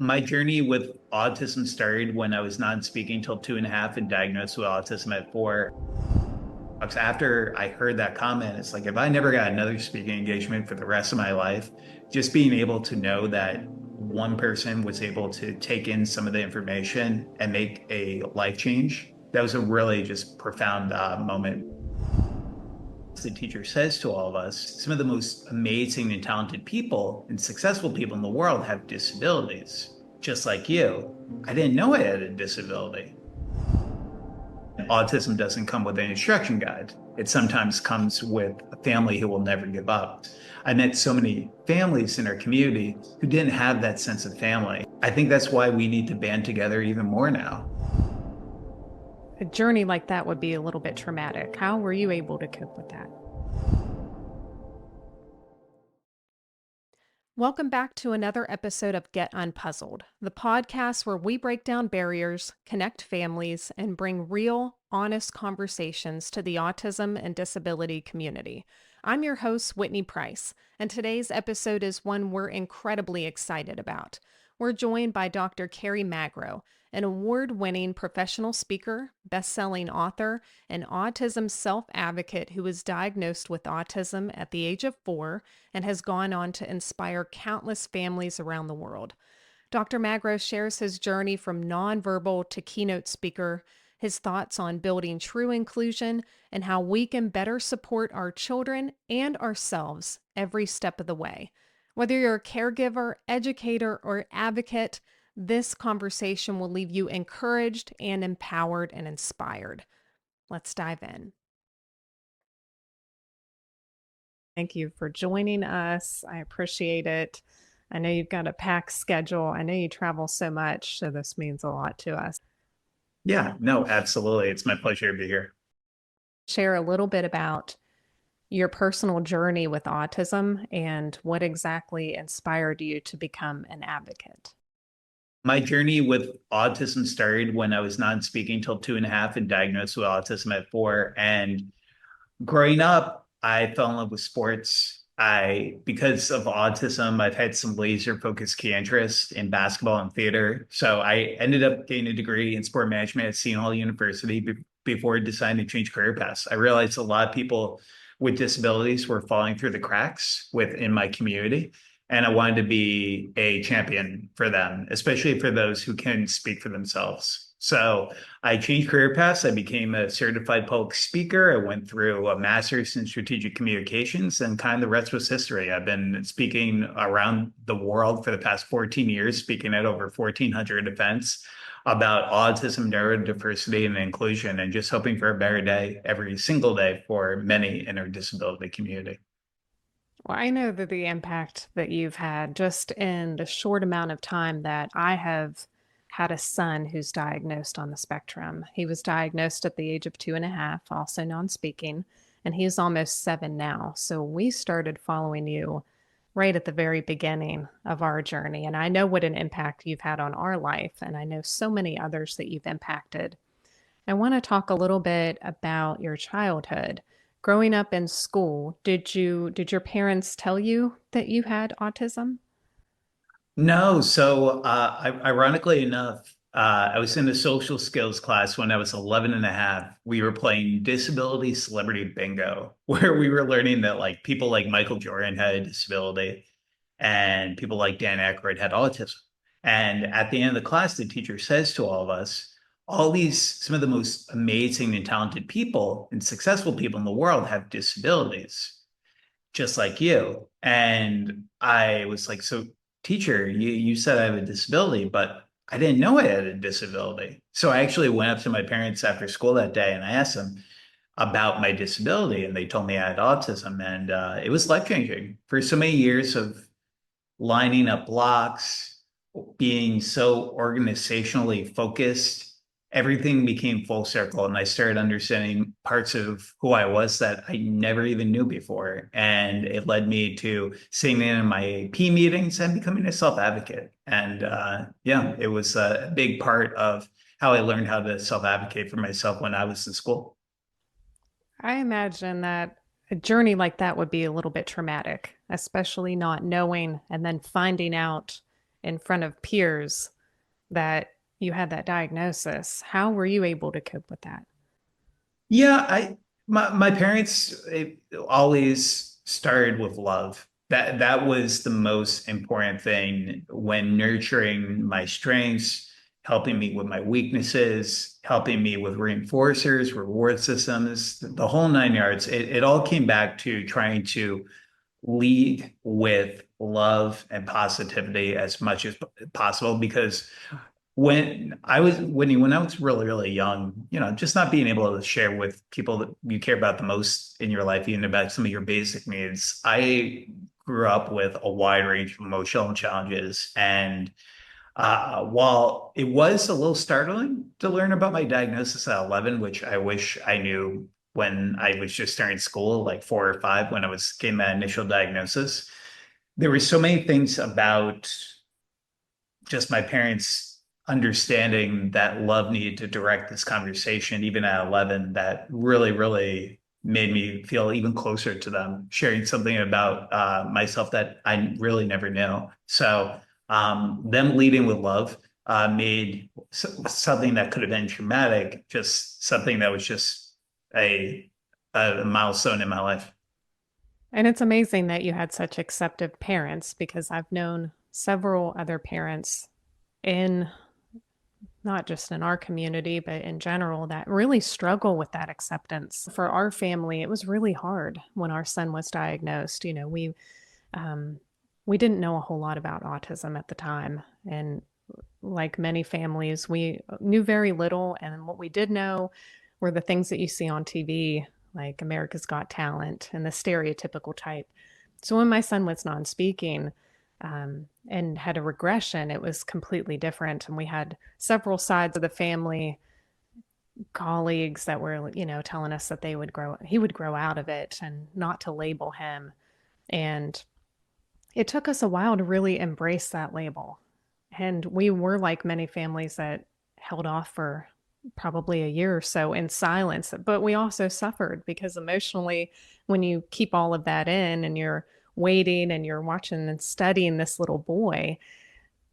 My journey with autism started when I was non-speaking till 2.5 and diagnosed with autism at 4. After I heard that comment, it's like if I never got another speaking engagement for the rest of my life, just being able to know that one person was able to take in some of the information and make a life change, that was a really just profound moment. The teacher says to all of us, some of the most amazing and talented people and successful people in the world have disabilities, just like you. I didn't know I had a disability. Autism doesn't come with an instruction guide. It sometimes comes with a family who will never give up. I met so many families in our community who didn't have that sense of family. I think that's why we need to band together even more now. A journey like that would be a little bit traumatic. How were you able to cope with that? Welcome back to another episode of Get UnPuzzled, the podcast where we break down barriers, connect families, and bring real, honest conversations to the autism and disability community. I'm your host, Whitney Price, and today's episode is one we're incredibly excited about. We're joined by Dr. Kerry Magro, an award-winning professional speaker, best-selling author, and autism self-advocate who was diagnosed with autism at the age of 4 and has gone on to inspire countless families around the world. Dr. Magro shares his journey from nonverbal to keynote speaker, his thoughts on building true inclusion, and how we can better support our children and ourselves every step of the way. Whether you're a caregiver, educator, or advocate, this conversation will leave you encouraged and empowered and inspired. Let's dive in. Thank you for joining us. I appreciate it. I know you've got a packed schedule. I know you travel so much, so this means a lot to us. Yeah, no, absolutely. It's my pleasure to be here. Share a little bit about your personal journey with autism and what exactly inspired you to become an advocate. My journey with autism started when I was non-speaking till 2.5 and diagnosed with autism at 4. And growing up, I fell in love with sports. Because of autism, I've had some laser focused key interest in basketball and theater. So I ended up getting a degree in sport management at Seton Hall University before deciding to change career paths. I realized a lot of people with disabilities were falling through the cracks within my community. And I wanted to be a champion for them, especially for those who can speak for themselves. So I changed career paths. I became a certified public speaker. I went through a master's in strategic communications, and kind of the rest was history. I've been speaking around the world for the past 14 years, speaking at over 1,400 events about autism, neurodiversity, and inclusion, and just hoping for a better day every single day for many in our disability community. Well, I know that the impact that you've had just in the short amount of time that I have had a son who's diagnosed on the spectrum. He was diagnosed at the age of 2.5, also non-speaking, and he's almost 7 now. So we started following you right at the very beginning of our journey. And I know what an impact you've had on our life, and I know so many others that you've impacted. I want to talk a little bit about your childhood. Growing up in school, did your parents tell you that you had autism? No, so ironically enough, I was in a social skills class when I was 11 and a half. We were playing disability celebrity bingo, where we were learning that like people like Michael Jordan had a disability and people like Dan Aykroyd had autism. And at the end of the class, the teacher says to all of us, some of the most amazing and talented people and successful people in the world have disabilities just like you. And I was like, so teacher, you said I have a disability, but I didn't know I had a disability. So I actually went up to my parents after school that day and I asked them about my disability, and they told me I had autism, and it was life changing. For so many years of lining up blocks, being so organizationally focused, everything became full circle. And I started understanding parts of who I was that I never even knew before. And it led me to sitting in my P meetings and becoming a self advocate. And yeah, it was a big part of how I learned how to self advocate for myself when I was in school. I imagine that a journey like that would be a little bit traumatic, especially not knowing and then finding out in front of peers that you had that diagnosis. How were you able to cope with that? Yeah, my parents always started with love. That was the most important thing when nurturing my strengths, helping me with my weaknesses, helping me with reinforcers, reward systems, the whole nine yards. It all came back to trying to lead with love and positivity as much as possible because when I was really young, just not being able to share with people that you care about the most in your life, even about some of your basic needs. I grew up with a wide range of emotional challenges, and while it was a little startling to learn about my diagnosis at 11, which I wish I knew when I was just starting school, like 4 or 5, when I was getting that initial diagnosis, there were so many things about just my parents understanding that love needed to direct this conversation, even at 11, that really made me feel even closer to them, sharing something about myself that I really never knew. So them leading with love made something that could have been traumatic, just something that was just a, a milestone in my life. And it's amazing that you had such acceptive parents because I've known several other parents in not just in our community, but in general, that really struggle with that acceptance. For our family, it was really hard when our son was diagnosed. Um, we didn't know a whole lot about autism at the time, and like many families, we knew very little. And what we did know were the things that you see on TV, like America's Got Talent and the stereotypical type. So when my son was non-speaking, and had a regression, it was completely different. And we had several sides of the family, colleagues that were, telling us that he would grow out of it and not to label him. And it took us a while to really embrace that label. And we were like many families that held off for probably a year or so in silence. But we also suffered because emotionally, when you keep all of that in and you're waiting and you're watching and studying this little boy,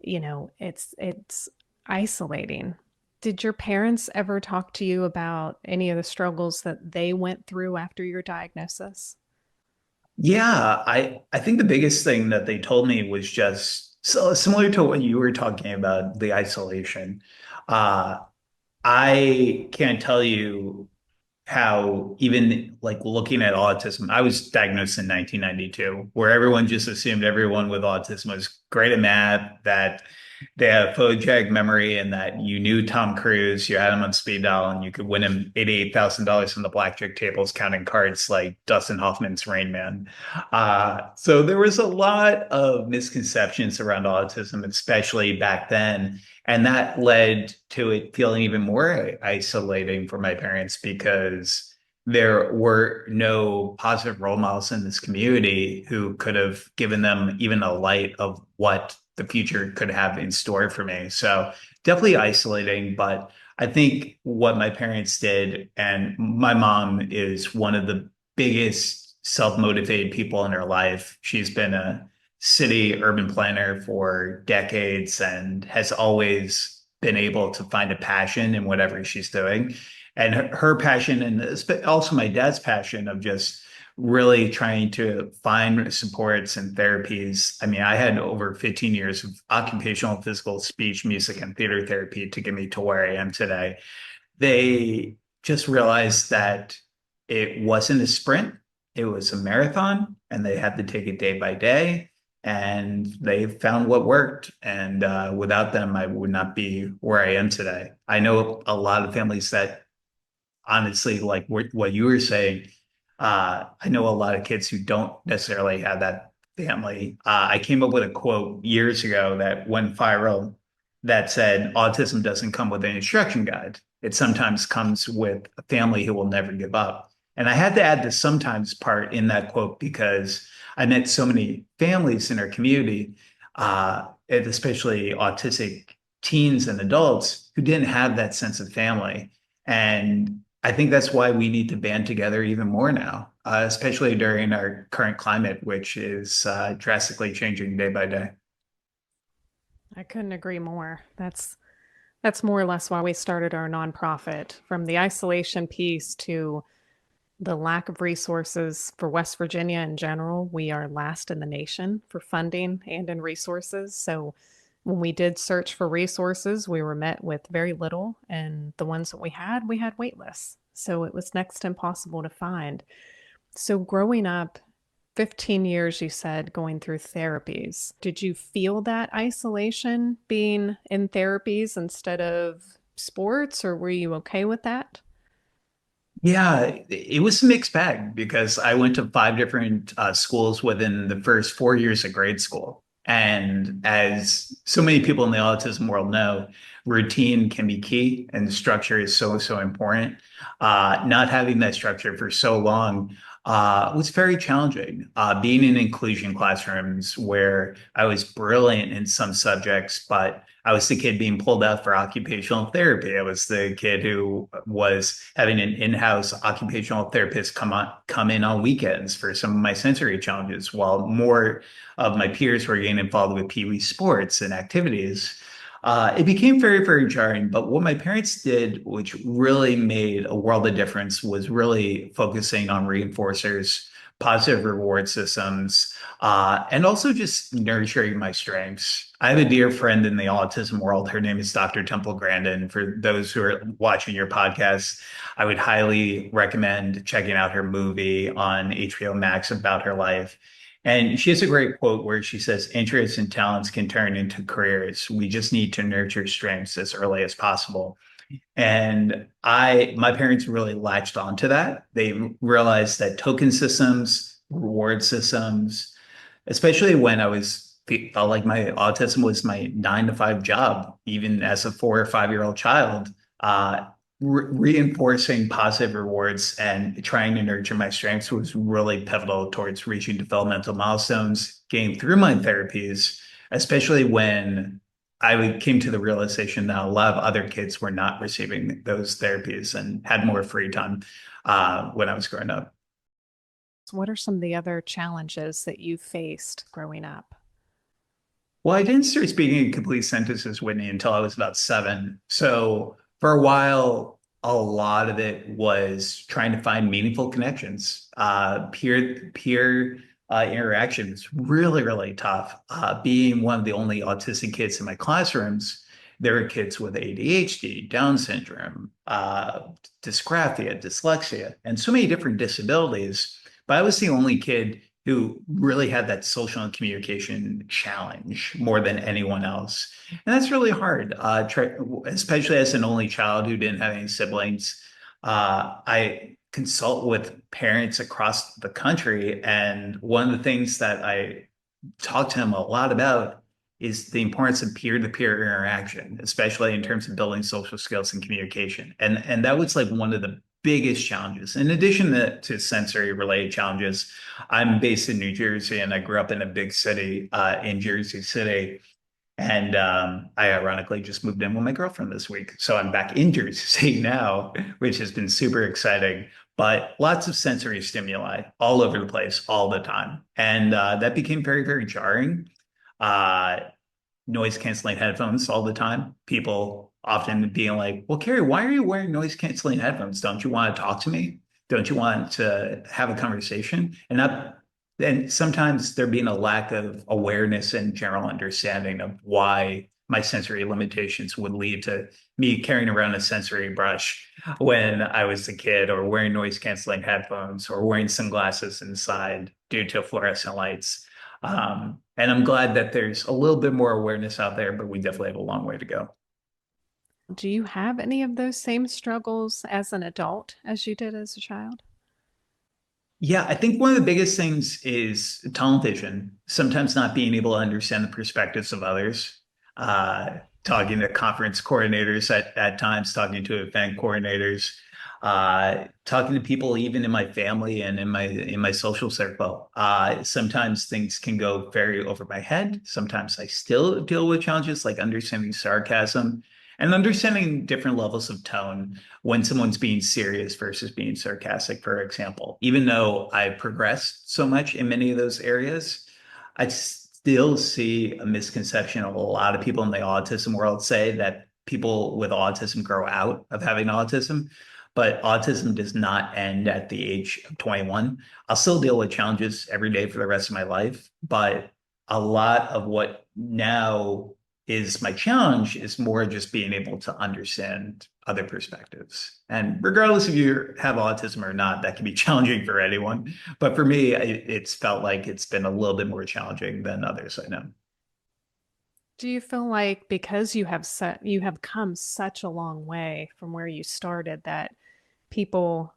it's isolating. Did your parents ever talk to you about any of the struggles that they went through after your diagnosis? Yeah, I think the biggest thing that they told me was just so similar to what you were talking about, the isolation. Uh, I can't tell you how even like looking at autism, I was diagnosed in 1992, where everyone just assumed everyone with autism was great at math, that they had photogenic memory, and that you knew Tom Cruise, you had him on speed dial, and you could win him $88,000 from the blackjack tables counting cards like Dustin Hoffman's Rain Man. So there was a lot of misconceptions around autism, especially back then. And that led to it feeling even more isolating for my parents because there were no positive role models in this community who could have given them even a light of what the future could have in store for me. So definitely isolating, but I think what my parents did, and my mom is one of the biggest self-motivated people in her life. She's been a city urban planner for decades and has always been able to find a passion in whatever she's doing. And her passion, and also my dad's passion of just really trying to find supports and therapies. I mean, I had over 15 years of occupational, physical, speech, music, and theater therapy to get me to where I am today. They just realized that it wasn't a sprint, it was a marathon, and they had to take it day by day. And they found what worked. And without them, I would not be where I am today. I know a lot of families that honestly, like what you were saying, I know a lot of kids who don't necessarily have that family. I came up with a quote years ago that went viral that said, autism doesn't come with an instruction guide. It sometimes comes with a family who will never give up. And I had to add the sometimes part in that quote because I met so many families in our community, and especially autistic teens and adults who didn't have that sense of family. And I think that's why we need to band together even more now, especially during our current climate, which is drastically changing day by day. I couldn't agree more. That's more or less why we started our nonprofit, from the isolation piece to the lack of resources for West Virginia in general. We are last in the nation for funding and in resources. So when we did search for resources, we were met with very little, and the ones that we had wait lists. So it was next to impossible to find. So growing up, 15 years, you said, going through therapies. Did you feel that isolation being in therapies instead of sports, or were you okay with that? Yeah, it was a mixed bag because I went to five different schools within the first 4 years of grade school. And as so many people in the autism world know, routine can be key and structure is so, so important. Not having that structure for so long was very challenging. Being in inclusion classrooms where I was brilliant in some subjects, but I was the kid being pulled out for occupational therapy. I was the kid who was having an in-house occupational therapist come in on weekends for some of my sensory challenges, while more of my peers were getting involved with Pee Wee sports and activities. It became very, very jarring. But what my parents did, which really made a world of difference, was really focusing on reinforcers, positive reward systems, and also just nurturing my strengths. I have a dear friend in the autism world. Her name is Dr. Temple Grandin. For those who are watching your podcast, I would highly recommend checking out her movie on HBO Max about her life. And she has a great quote where she says, interests and talents can turn into careers. We just need to nurture strengths as early as possible. And my parents really latched onto that. They realized that token systems, reward systems, especially when felt like my autism was my 9 to 5 job, even as a 4 or 5 year old child, reinforcing positive rewards and trying to nurture my strengths was really pivotal towards reaching developmental milestones, getting through my therapies, especially when came to the realization that a lot of other kids were not receiving those therapies and had more free time when I was growing up. So what are some of the other challenges that you faced growing up? Well, I didn't start speaking in complete sentences, Whitney, until I was about 7. So for a while, a lot of it was trying to find meaningful connections. Peer interaction was really, really tough. Being one of the only autistic kids in my classrooms, there were kids with ADHD, Down syndrome, dysgraphia, dyslexia, and so many different disabilities. But I was the only kid who really had that social and communication challenge more than anyone else. And that's really hard, especially as an only child who didn't have any siblings. I consult with parents across the country, and one of the things that I talk to them a lot about is the importance of peer-to-peer interaction, especially in terms of building social skills and communication. And that was like one of the biggest challenges. In addition to sensory related challenges, I'm based in New Jersey and I grew up in a big city in Jersey City. And I ironically just moved in with my girlfriend this week. So I'm back in Jersey City now, which has been super exciting. But lots of sensory stimuli all over the place all the time. And that became very, very jarring. Uh, Noise canceling headphones all the time. People often being like, well, Kerry, why are you wearing noise canceling headphones? Don't you want to talk to me? Don't you want to have a conversation? And sometimes there being a lack of awareness and general understanding of why my sensory limitations would lead to me carrying around a sensory brush when I was a kid, or wearing noise canceling headphones, or wearing sunglasses inside due to fluorescent lights. And I'm glad that there's a little bit more awareness out there, but we definitely have a long way to go. Do you have any of those same struggles as an adult as you did as a child? Yeah, I think one of the biggest things is tunnel vision, sometimes not being able to understand the perspectives of others. Talking to conference coordinators at times, talking to event coordinators, talking to people even in my family and in my social circle. Sometimes things can go very over my head. Sometimes I still deal with challenges like understanding sarcasm and understanding different levels of tone when someone's being serious versus being sarcastic, for example. Even though I've progressed so much in many of those areas, I still see a misconception of a lot of people in the autism world say that people with autism grow out of having autism, but autism does not end at the age of 21. I'll still deal with challenges every day for the rest of my life, but a lot of what now is my challenge is more just being able to understand other perspectives. And regardless if you have autism or not, that can be challenging for anyone. But for me, it's felt like it's been a little bit more challenging than others I know. Do you feel like because you have come such a long way from where you started that people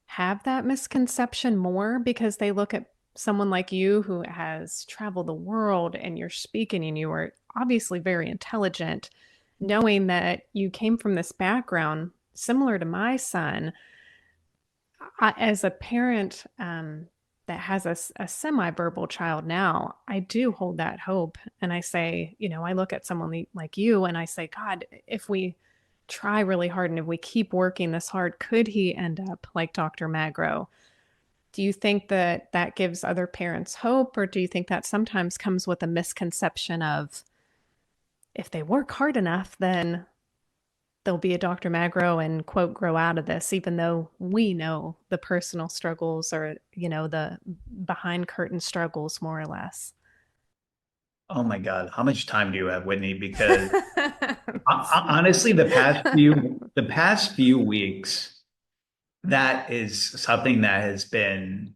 have that misconception more because they look at someone like you who has traveled the world and you're speaking and you are obviously very intelligent, knowing that you came from this background similar to my son. As a parent that has a semi-verbal child now, I do hold that hope. And I say, I look at someone like you and I say, God, if we try really hard and if we keep working this hard, could he end up like Dr. Magro? Do you think that that gives other parents hope, or do you think that sometimes comes with a misconception of if they work hard enough, then there'll be a Dr. Magro and quote grow out of this, even though we know the personal struggles or, the behind curtain struggles more or less? Oh my God, how much time do you have, Whitney? Because honestly, the past few weeks, that is something that has been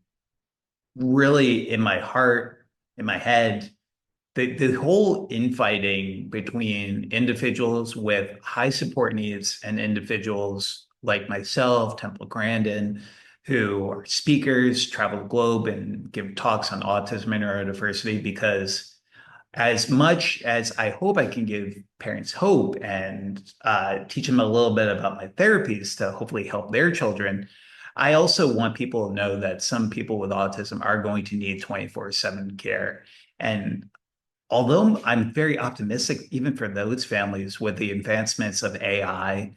really in my heart, in my head. The whole infighting between individuals with high support needs and individuals like myself, Temple Grandin, who are speakers, travel the globe, and give talks on autism and neurodiversity, because as much as I hope I can give parents hope and teach them a little bit about my therapies to hopefully help their children, I also want people to know that some people with autism are going to need 24/7 care. And although I'm very optimistic, even for those families with the advancements of AI,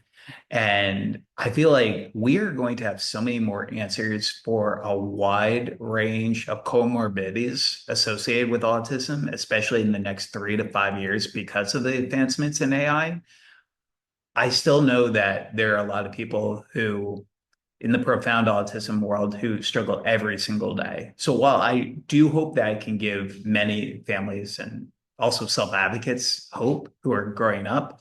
and I feel like we are going to have so many more answers for a wide range of comorbidities associated with autism, especially in the next 3 to 5 years because of the advancements in AI. I still know that there are a lot of people who in the profound autism world who struggle every single day. So while I do hope that I can give many families and also self-advocates hope who are growing up,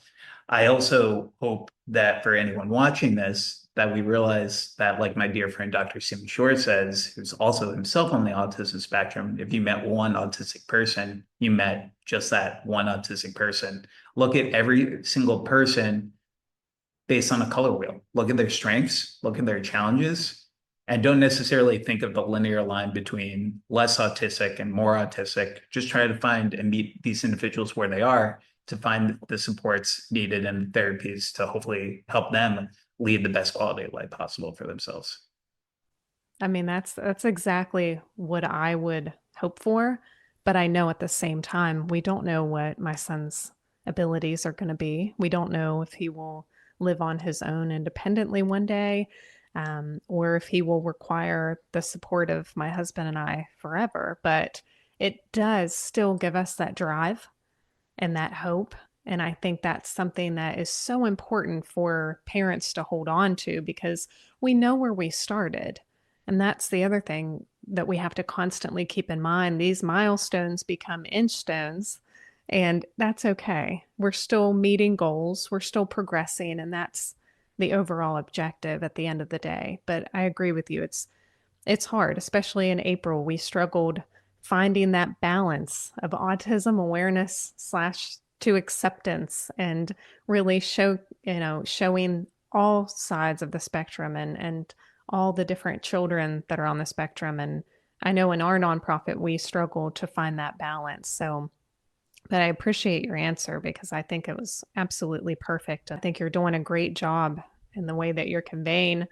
I also hope that for anyone watching this, that we realize that, like my dear friend Dr. Stephen Shore says, who's also himself on the autism spectrum, if you met one autistic person, you met just that one autistic person. Look at every single person based on a color wheel. Look at their strengths, look at their challenges, and don't necessarily think of the linear line between less autistic and more autistic. Just try to find and meet these individuals where they are to find the supports needed and therapies to hopefully help them lead the best quality of life possible for themselves. I mean, that's exactly what I would hope for, but I know at the same time, we don't know what my son's abilities are gonna be. We don't know if he will live on his own independently one day, or if he will require the support of my husband and I forever, but it does still give us that drive and that hope. And I think that's something that is so important for parents to hold on to because we know where we started. And that's the other thing that we have to constantly keep in mind. These milestones become inch stones, and that's okay. We're still meeting goals, we're still progressing, and that's the overall objective at the end of the day. But I agree with you. It's hard, especially in April. We struggled finding that balance of autism awareness slash to acceptance and really showing all sides of the spectrum and all the different children that are on the spectrum. And I know in our nonprofit, we struggle to find that balance. So, but I appreciate your answer because I think it was absolutely perfect. I think you're doing a great job in the way that you're conveying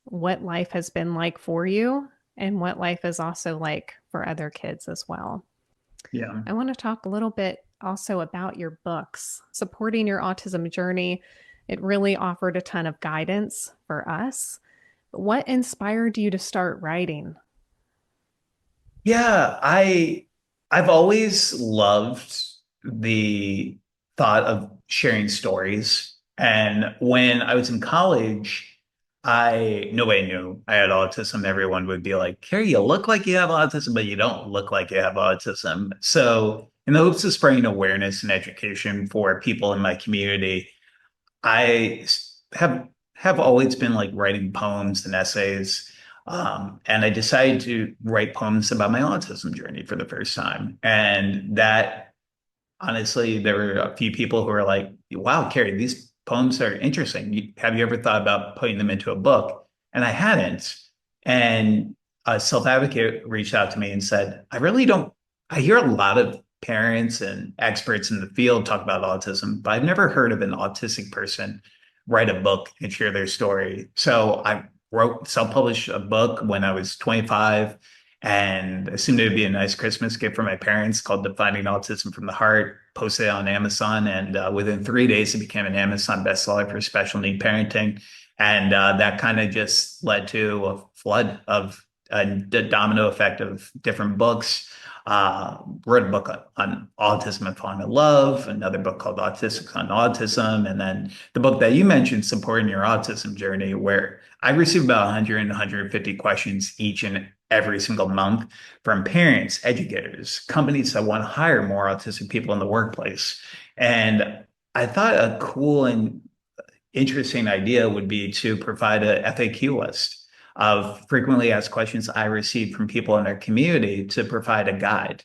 what life has been like for you and what life is also like for other kids as well. Yeah. I want to talk a little bit also about your books. Supporting Your Autism Journey, it really offered a ton of guidance for us. What inspired you to start writing? Yeah, I've always loved the thought of sharing stories. And when I was in college, nobody knew I had autism. Everyone would be like, Kerry, you look like you have autism, but you don't look like you have autism. So, in the hopes of spreading awareness and education for people in my community, I have always been like writing poems and essays. And I decided to write poems about my autism journey for the first time. And that honestly, there were a few people who were like, wow, Carrie, these poems are interesting. Have you ever thought about putting them into a book? And I hadn't. And a self-advocate reached out to me and said, I really don't, I hear a lot of parents and experts in the field talk about autism, but I've never heard of an autistic person write a book and share their story. So I self-published a book when I was 25 and assumed it would be a nice Christmas gift for my parents called Defining Autism from the Heart, posted it on Amazon. And within 3 days, it became an Amazon bestseller for special need parenting. And that kind of just led to a flood of the domino effect of different books. Wrote a book on autism and falling in love, another book called Autistics on Autism, and then the book that you mentioned, Supporting Your Autism Journey, where I receive about 100 and 150 questions each and every single month from parents, educators, companies that want to hire more autistic people in the workplace. And I thought a cool and interesting idea would be to provide a FAQ list of frequently asked questions I receive from people in our community to provide a guide.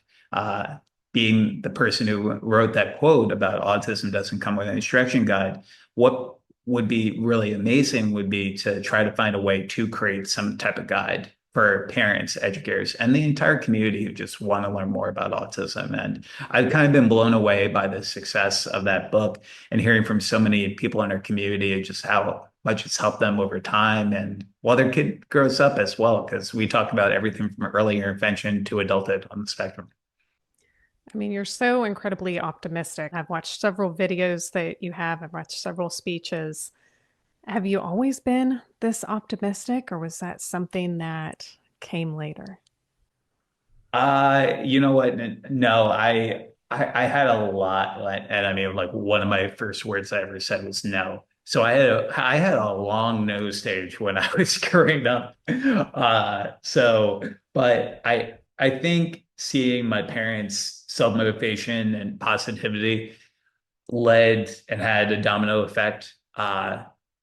Being the person who wrote that quote about autism doesn't come with an instruction guide, what would be really amazing would be to try to find a way to create some type of guide for parents, educators, and the entire community who just want to learn more about autism. And I've kind of been blown away by the success of that book and hearing from so many people in our community just how much it's helped them over time and while their kid grows up as well, because we talk about everything from early intervention to adulthood on the spectrum. I mean, you're so incredibly optimistic. I've watched several videos that you have, I've watched several speeches. Have you always been this optimistic, or was that something that came later? You know what? No, I had a lot, and I mean, like one of my first words I ever said was no. So I had a long nose stage when I was growing up. But I think seeing my parents' self-motivation and positivity led and had a domino effect.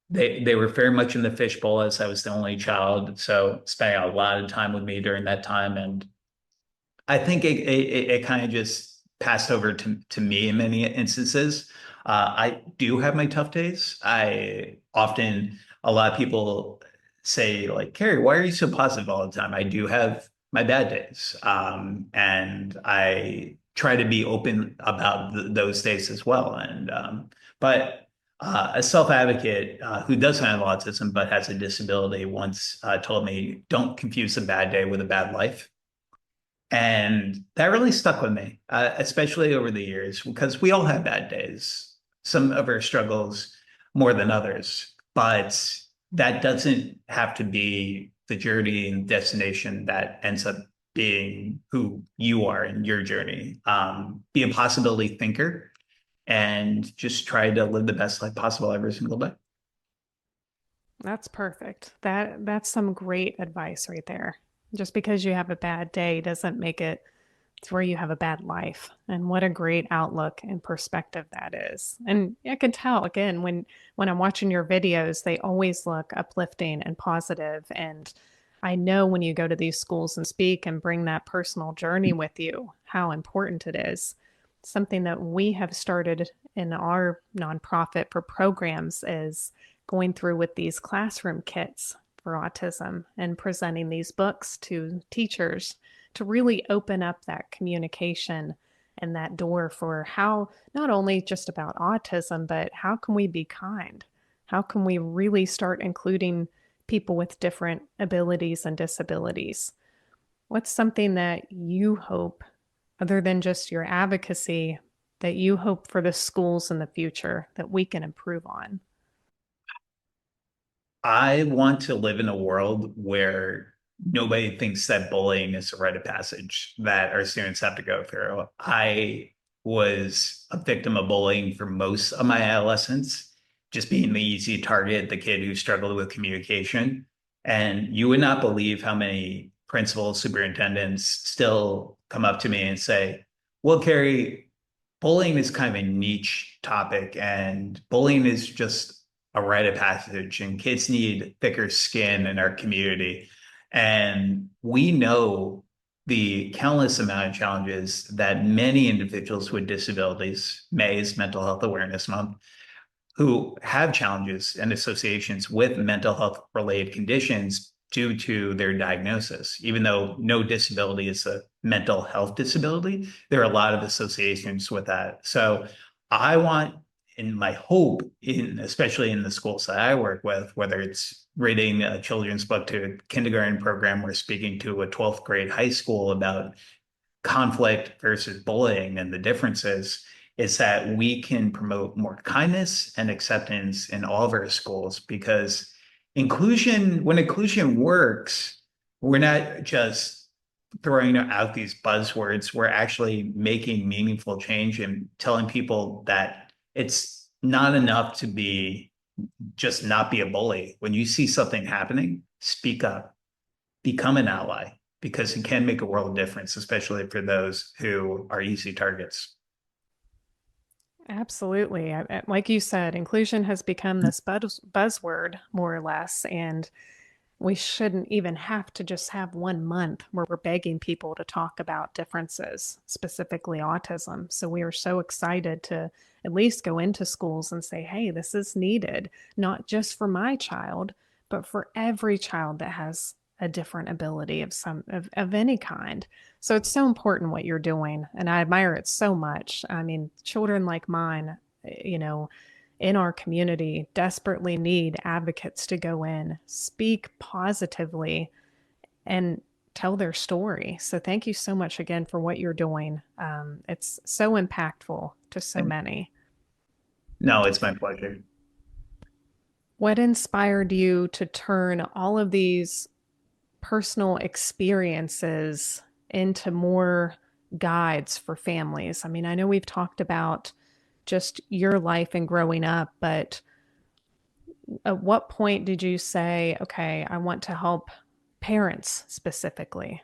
They were very much in the fishbowl as I was the only child, so spending a lot of time with me during that time and I think it kind of just passed over to me in many instances. I do have my tough days. I often, a lot of people say, like, Carrie, why are you so positive all the time? I do have my bad days. And I try to be open about those days as well. But a self-advocate who doesn't have autism but has a disability once told me, don't confuse a bad day with a bad life. And that really stuck with me, especially over the years, because we all have bad days, some of our struggles more than others. But that doesn't have to be the journey and destination that ends up being who you are in your journey. Be a possibility thinker and just try to live the best life possible every single day. That's perfect. That's some great advice right there. Just because you have a bad day doesn't make it to where you have a bad life. And what a great outlook and perspective that is. And I can tell again when I'm watching your videos, they always look uplifting and positive. And I know when you go to these schools and speak and bring that personal journey with you, how important it is. Something that we have started in our nonprofit for programs is going through with these classroom kits for autism and presenting these books to teachers to really open up that communication and that door for how not only just about autism, but how can we be kind? How can we really start including people with different abilities and disabilities? What's something that you hope, other than just your advocacy, that you hope for the schools in the future that we can improve on? I want to live in a world where nobody thinks that bullying is a rite of passage that our students have to go through. I was a victim of bullying for most of my adolescence, just being the easy target, the kid who struggled with communication. And you would not believe how many principals, superintendents still come up to me and say, well, Kerry, bullying is kind of a niche topic, and bullying is just a rite of passage, and kids need thicker skin in our community. And we know the countless amount of challenges that many individuals with disabilities, May is Mental Health Awareness Month, who have challenges and associations with mental health related conditions due to their diagnosis. Even though no disability is a mental health disability, there are a lot of associations with that. So I want, in my hope, in especially in the schools that I work with, whether it's reading a children's book to a kindergarten program or speaking to a 12th grade high school about conflict versus bullying and the differences, is that we can promote more kindness and acceptance in all of our schools, because when inclusion works, we're not just throwing out these buzzwords, we're actually making meaningful change and telling people that it's not enough to not be a bully. When you see something happening, speak up, become an ally, because it can make a world of difference, especially for those who are easy targets. Absolutely. Like you said, inclusion has become this buzzword, more or less, and we shouldn't even have to just have 1 month where we're begging people to talk about differences, specifically autism. So we are so excited to at least go into schools and say, hey, this is needed, not just for my child, but for every child that has a different ability of any kind. So it's so important what you're doing, and I admire it so much. I mean, children like mine, you know, in our community desperately need advocates to go in, speak positively, and tell their story. So thank you so much again for what you're doing. It's so impactful to so And many. no, it's my pleasure. What inspired you to turn all of these personal experiences into more guides for families? I mean, I know we've talked about just your life and growing up, but at what point did you say, okay, I want to help parents specifically?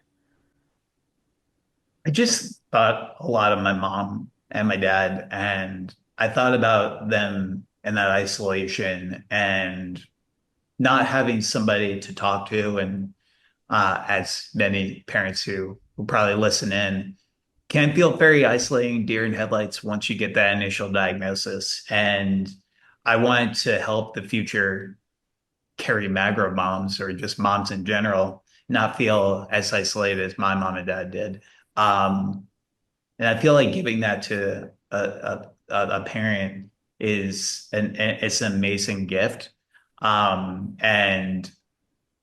I just thought a lot of my mom and my dad, and I thought about them in that isolation and not having somebody to talk to. And as many parents who probably listen in can feel very isolating, deer in headlights once you get that initial diagnosis. And I wanted to help the future Kerry Magro moms, or just moms in general, not feel as isolated as my mom and dad did. Um, and I feel like giving that to a parent it's an amazing gift. And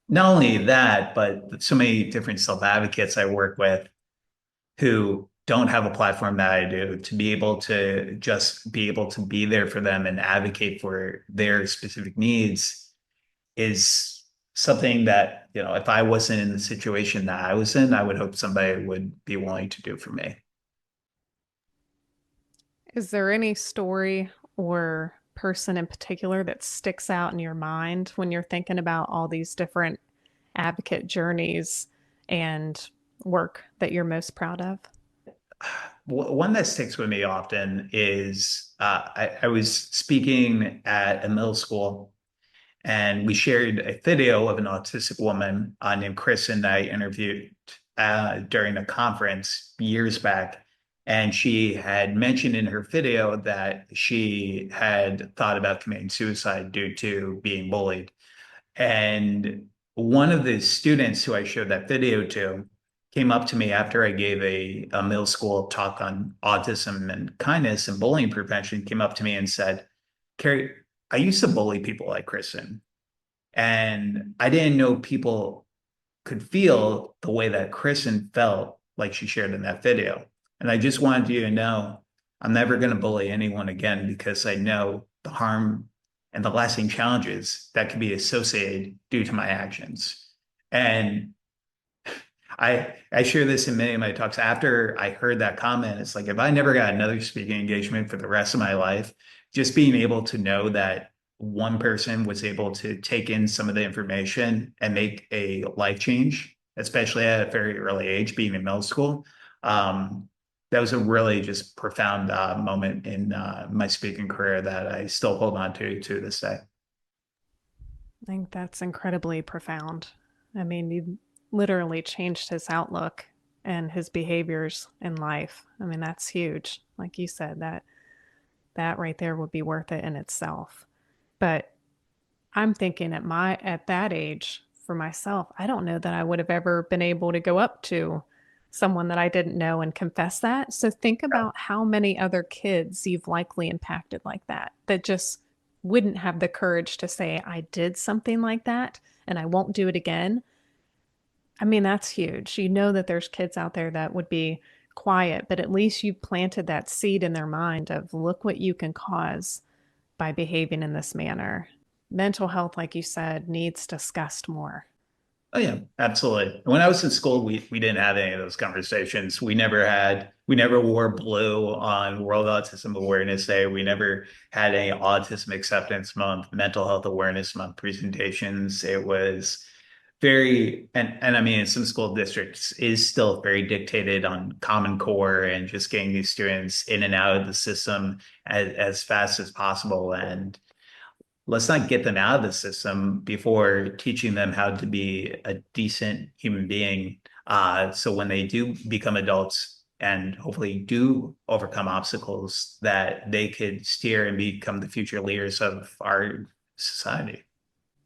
not only that, but so many different self-advocates I work with who don't have a platform that I do, to be able to just be able to be there for them and advocate for their specific needs is something that, if I wasn't in the situation that I was in, I would hope somebody would be willing to do for me. Is there any story or person in particular that sticks out in your mind when you're thinking about all these different advocate journeys and work that you're most proud of? One that sticks with me often is I was speaking at a middle school, and we shared a video of an autistic woman named Kristen that I interviewed during a conference years back. And she had mentioned in her video that she had thought about committing suicide due to being bullied. And one of the students who I showed that video to came up to me after I gave a middle school talk on autism and kindness and bullying prevention, came up to me and said, Kerry, I used to bully people like Kristen. And I didn't know people could feel the way that Kristen felt, like she shared in that video. And I just wanted you to know I'm never going to bully anyone again, because I know the harm and the lasting challenges that could be associated due to my actions. And I share this in many of my talks. After I heard that comment, it's like if I never got another speaking engagement for the rest of my life, just being able to know that one person was able to take in some of the information and make a life change, especially at a very early age, being in middle school. That was a really just profound moment in my speaking career that I still hold on to this day. I think that's incredibly profound. I mean, you literally changed his outlook and his behaviors in life. I mean, that's huge. Like you said, that right there would be worth it in itself. But I'm thinking at that age for myself, I don't know that I would have ever been able to go up to someone that I didn't know and confess that. So think about how many other kids you've likely impacted like that, that just wouldn't have the courage to say, I did something like that and I won't do it again. I mean, that's huge. You know that there's kids out there that would be quiet, but at least you planted that seed in their mind of look what you can cause by behaving in this manner. Mental health, like you said, needs discussed more. Oh yeah, absolutely. When I was in school, we didn't have any of those conversations. We never wore blue on World Autism Awareness Day. We never had any Autism Acceptance Month, Mental Health Awareness Month presentations. It was very, and I mean, in some school districts is still very dictated on Common Core and just getting these students in and out of the system as fast as possible. And let's not get them out of the system before teaching them how to be a decent human being. So when they do become adults and hopefully do overcome obstacles, that they could steer and become the future leaders of our society.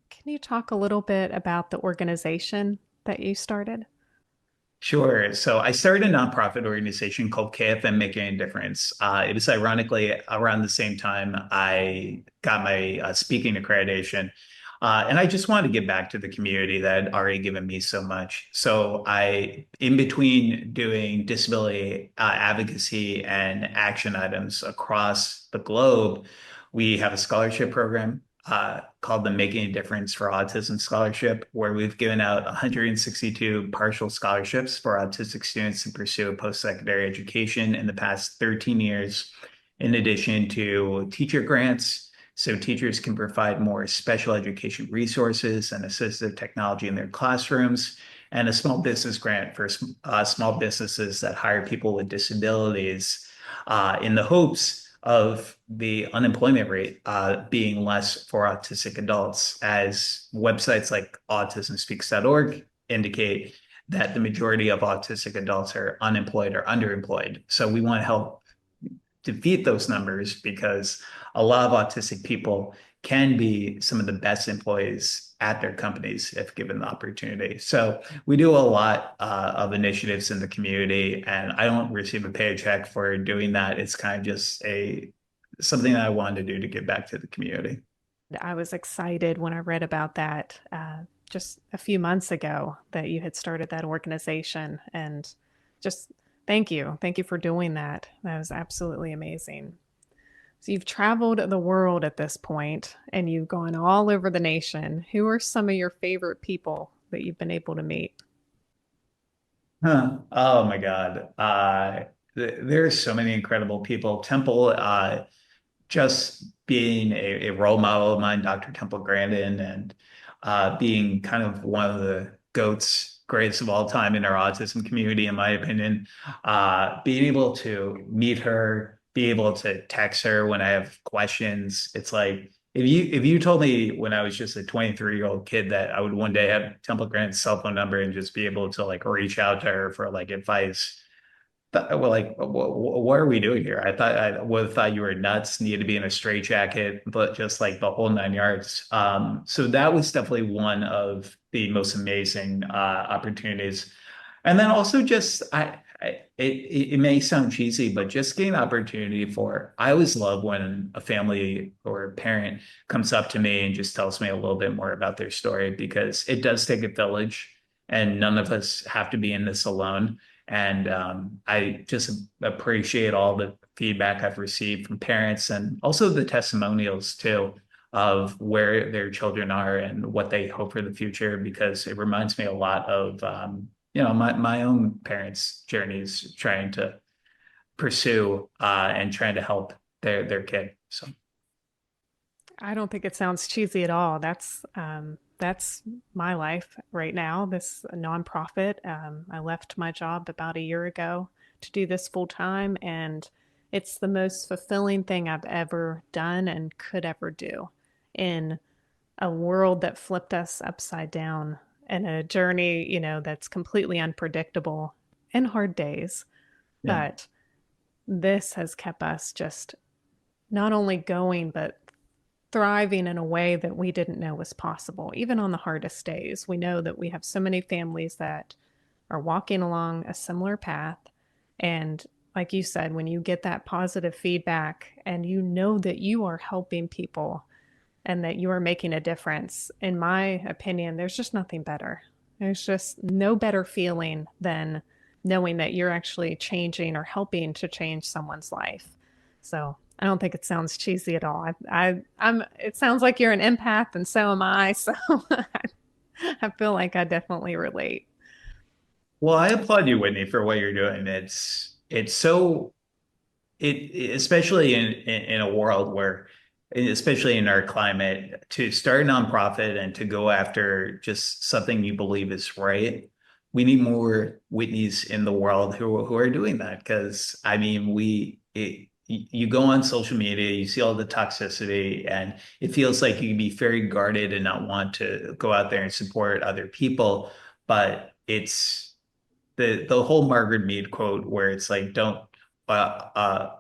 Can you talk a little bit about the organization that you started? Sure. So I started a nonprofit organization called KFM Making a Difference. It was ironically around the same time I got my speaking accreditation. And I just wanted to give back to the community that had already given me so much. So in between doing disability advocacy and action items across the globe, we have a scholarship program called the Making a Difference for Autism Scholarship, where we've given out 162 partial scholarships for autistic students to pursue post-secondary education in the past 13 years, in addition to teacher grants, so teachers can provide more special education resources and assistive technology in their classrooms, and a small business grant for small businesses that hire people with disabilities in the hopes of the unemployment rate being less for autistic adults, as websites like autismspeaks.org indicate that the majority of autistic adults are unemployed or underemployed. So we want to help defeat those numbers because a lot of autistic people can be some of the best employees at their companies if given the opportunity. So we do a lot of initiatives in the community, and I don't receive a paycheck for doing that. It's kind of just something that I wanted to do to give back to the community. I was excited when I read about that just a few months ago that you had started that organization. And just thank you. Thank you for doing that. That was absolutely amazing. So you've traveled the world at this point and you've gone all over the nation. Who are some of your favorite people that you've been able to meet? Huh. Oh my God. There's so many incredible people. Temple, just being a role model of mine, Dr. Temple Grandin, and being kind of one of the GOATs, greatest of all time in our autism community, in my opinion. Being able to meet her, be able to text her when I have questions. It's like if you told me when I was just a 23-year-old kid that I would one day have Temple Grandin's cell phone number and just be able to like reach out to her for like advice, well, like, what are we doing here? I would have thought you were nuts, needed to be in a straitjacket, but just like the whole nine yards. So that was definitely one of the most amazing opportunities. And then also just it may sound cheesy, but just getting the opportunity for I always love when a family or a parent comes up to me and just tells me a little bit more about their story because it does take a village, and none of us have to be in this alone. And I just appreciate all the feedback I've received from parents and also the testimonials too of where their children are and what they hope for the future, because it reminds me a lot of my own parents' journeys trying to pursue and trying to help their kid. So I don't think it sounds cheesy at all. That's my life right now. This nonprofit. I left my job about a year ago to do this full time, and it's the most fulfilling thing I've ever done and could ever do in a world that flipped us upside down and a journey, that's completely unpredictable and hard days. yeah, But this has kept us just not only going, but thriving in a way that we didn't know was possible. Even on the hardest days, we know that we have so many families that are walking along a similar path. And like you said, when you get that positive feedback and you know that you are helping people and that you are making a difference, in my opinion, there's just nothing better. There's just no better feeling than knowing that you're actually changing or helping to change someone's life. So I don't think it sounds cheesy at all. I'm. It sounds like you're an empath, and so am I. So I feel like I definitely relate. well, I applaud you, Whitney, for what you're doing. It's so especially in a world where, especially in our climate, to start a nonprofit and to go after just something you believe is right. We need more Whitneys in the world who are doing that. Because I mean, you go on social media, you see all the toxicity, and it feels like you can be very guarded and not want to go out there and support other people. But it's the whole Margaret Mead quote where it's like, don't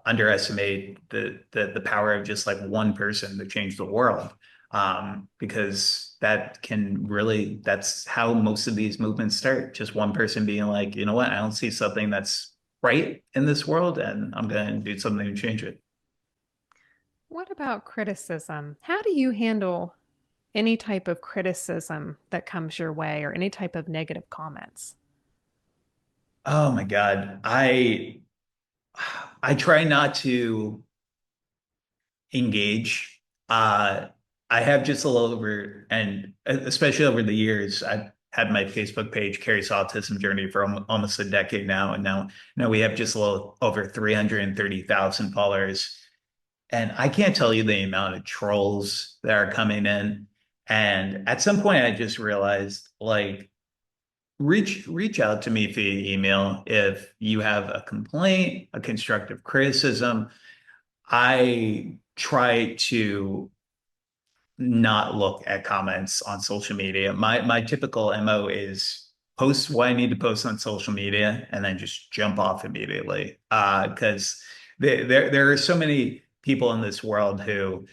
underestimate the power of just like one person to change the world. Because that can really, that's how most of these movements start. Just one person being like, you know what, I don't see something that's right in this world, and I'm going to do something to change it. What about criticism? How do you handle any type of criticism that comes your way or any type of negative comments? Oh my God. I try not to engage. I have just a little over, and especially over the years, I've had my Facebook page, Kerry's Autism Journey, for almost a decade now. And now we have just a little over 330,000 followers. And I can't tell you the amount of trolls that are coming in. And at some point, I just realized, like, reach out to me via email if you have a complaint, a constructive criticism. I try to not look at comments on social media. My typical MO is post what I need to post on social media and then just jump off immediately. Because there are so many people in this world who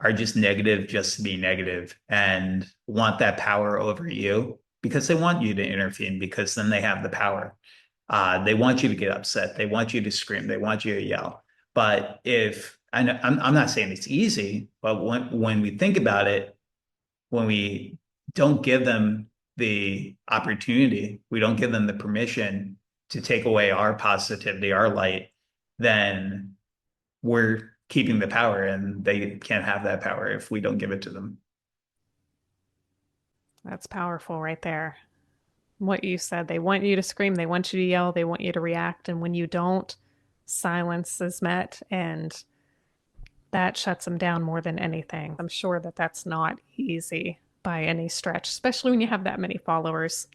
are just negative just to be negative and want that power over you because they want you to intervene, because then they have the power. They want you to get upset. They want you to scream. They want you to yell. But if I'm not saying it's easy, but when we think about it, when we don't give them the opportunity, we don't give them the permission to take away our positivity, our light, then we're keeping the power, and they can't have that power if we don't give it to them. That's powerful right there. What you said, they want you to scream, they want you to yell, they want you to react. And when you don't, silence is met, and that shuts them down more than anything. I'm sure that that's not easy by any stretch, especially when you have that many followers.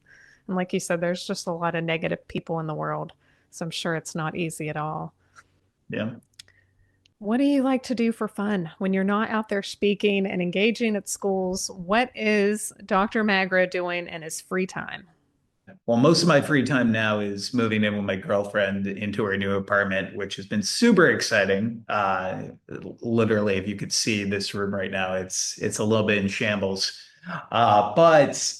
And like you said, there's just a lot of negative people in the world. So I'm sure it's not easy at all. Yeah. What do you like to do for fun when you're not out there speaking and engaging at schools? What is Dr. Magro doing in his free time? Well, most of my free time now is moving in with my girlfriend into her new apartment, which has been super exciting. Literally, if you could see this room right now, it's a little bit in shambles. But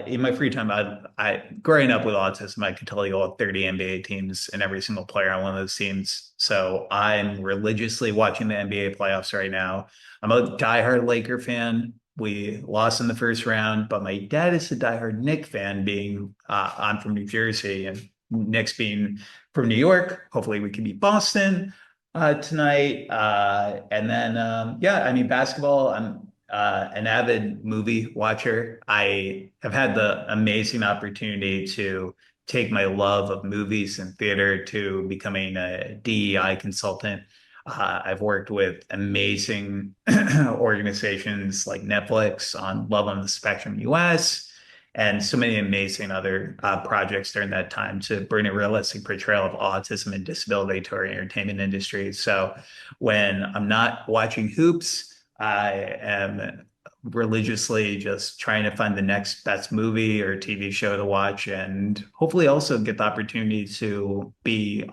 in my free time, I growing up with autism, I could tell you all 30 NBA teams and every single player on one of those teams. So I'm religiously watching the NBA playoffs right now. I'm a diehard Laker fan. We lost in the first round, but my dad is a diehard Knick fan, being I'm from New Jersey, and Knicks being from New York. Hopefully, we can beat Boston tonight. And then, yeah, I mean, basketball. I'm an avid movie watcher. I have had the amazing opportunity to take my love of movies and theater to becoming a DEI consultant. I've worked with amazing organizations like Netflix on Love on the Spectrum US and so many amazing other projects during that time to bring a realistic portrayal of autism and disability to our entertainment industry. So when I'm not watching hoops, I am religiously just trying to find the next best movie or TV show to watch, and hopefully also get the opportunity to be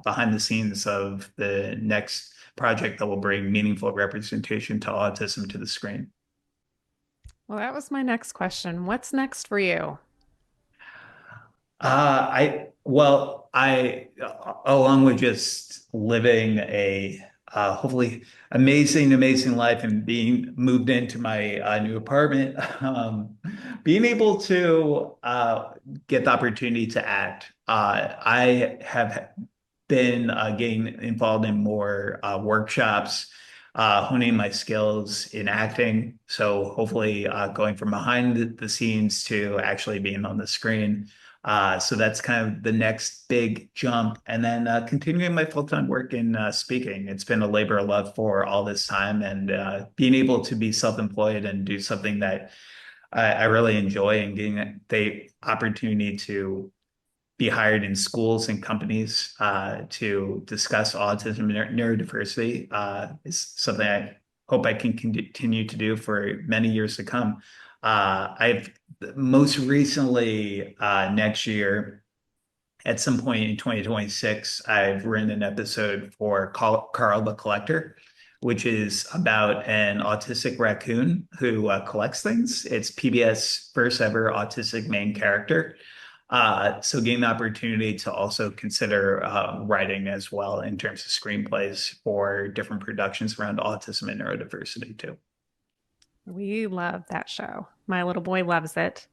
behind the scenes of the next project that will bring meaningful representation to autism to the screen. Well, that was my next question. What's next for you? Along with just living a hopefully amazing life and being moved into my new apartment, being able to get the opportunity to act. I have been getting involved in more workshops, honing my skills in acting. So hopefully going from behind the scenes to actually being on the screen. So that's kind of the next big jump. And then continuing my full-time work in speaking. It's been a labor of love for all this time, and being able to be self-employed and do something that I really enjoy, and getting the opportunity to be hired in schools and companies to discuss autism and neurodiversity is something I hope I can continue to do for many years to come. I've most recently next year, at some point in 2026, I've written an episode for Carl the Collector, which is about an autistic raccoon who collects things. It's PBS first ever autistic main character. So getting the opportunity to also consider writing as well in terms of screenplays for different productions around autism and neurodiversity too. We love that show. My little boy loves it.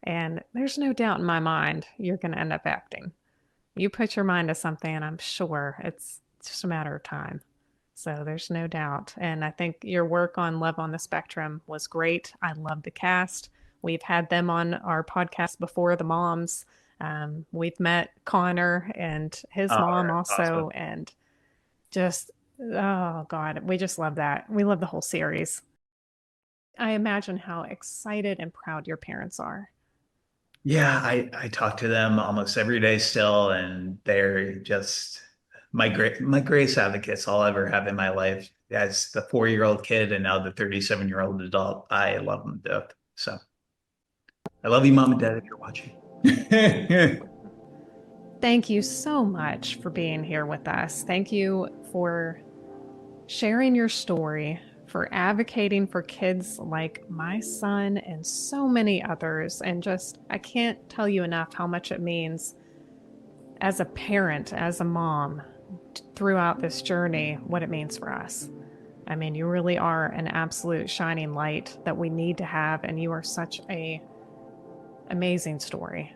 And there's no doubt in my mind you're going to end up acting. You put your mind to something, and I'm sure it's just a matter of time. So there's no doubt. And I think your work on Love on the Spectrum was great. I love the cast. We've had them on our podcast before, the moms. We've met Connor and his mom That's also. awesome. And just, oh God, we just love that. We love the whole series. I imagine how excited and proud your parents are. Yeah, I talk to them almost every day still, and they're just my greatest advocates I'll ever have in my life. As the 4-year-old kid and now the 37-year-old adult, I love them to death. So I love you, mom and dad, if you're watching. Thank you so much for being here with us. Thank you for sharing your story, for advocating for kids like my son and so many others. And just, I can't tell you enough how much it means as a parent, as a mom, throughout this journey, what it means for us. I mean, you really are an absolute shining light that we need to have, and you are such a amazing story.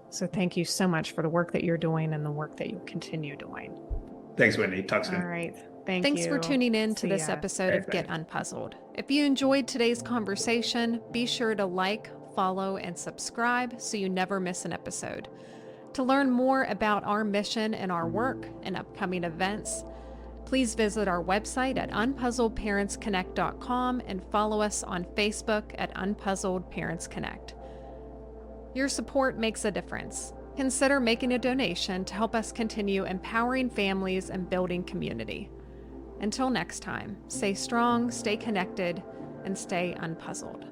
So thank you so much for the work that you're doing and the work that you'll continue doing. Thanks, Whitney. Talk All soon. right. Thanks Thanks for tuning in to See this ya. episode of Get Unpuzzled. If you enjoyed today's conversation, be sure to like, follow, and subscribe so you never miss an episode. To learn more about our mission and our work and upcoming events, please visit our website at unpuzzledparentsconnect.com and follow us on Facebook at Unpuzzled Parents Connect. Your support makes a difference. Consider making a donation to help us continue empowering families and building community. Until next time, stay strong, stay connected, and stay unpuzzled.